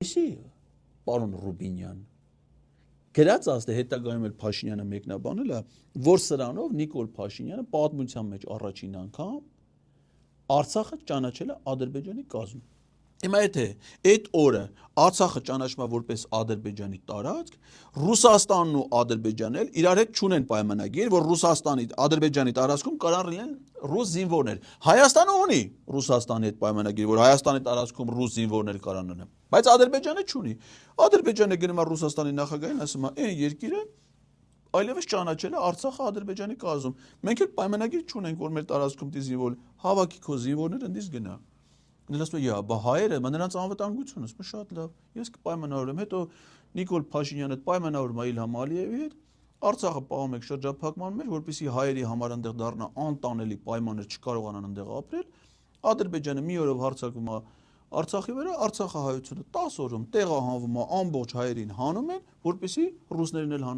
Իսկ պարոն Ռուբինյան գրած ասते հետագայում էլ Փաշինյանը մեկնաբանել է, որ սրանով Նիկոլ Փաշինյանը պատմության մեջ առաջին անգամ Արցախը ճանաչել է Ադրբեջանի կազմում։ Հիմա եթե այդ օրը Արցախը ճանաչվում է որպես Ադրբեջանի տարածք, Ռուսաստանն ու Ադրբեջանն էլ իրար հետ չունեն պայմանագիր, որ Ռուսաստանի Ադրբեջանի տարածքում կարող լինեն ռուս զինվորներ։ Հայաստանը ունի Ռուսաստանի հետ պայմանագիր, որ Հայաստանի տարածքում ռուս զինվորներ կարող լինեն, բայց Ադրբեջանը չունի։ Ադրբեջանը գնում է Ռուսաստանի նախագահին, ասում է, «Այն երկիրը այլևս ճանաչել է Արցախը Ադրբեջանի կազմում։ Մենք էլ պայմանագիր չունենք, որ մեր տարածքում դի զինվոր հավաքի քո զինվորները ընդից գնա»։ Նրանց ասում է, «Բա հայերը, նրանց անվտանգությունը», ասում է, «Շատ լավ, ես կպայմանավորեմ»։ Հետո Նիկոլ Փաշինյանը պայմանավորում է Իլհամ Ալիևի հետ, Արցախը պահում եք շրջափակման մեջ, որպեսզի հայերի համար այնտեղ դառնա անտանելի պայմաններ, չկարողանան այնտեղ ապրել։ Ադրբեջանը մի օրով հարձակվում է Արցախի վրա, Արցախը հայությունը 10 օրում տեղահանվում է, ամբողջ հայերին հանում են, որպեսզի ռուսներն էլ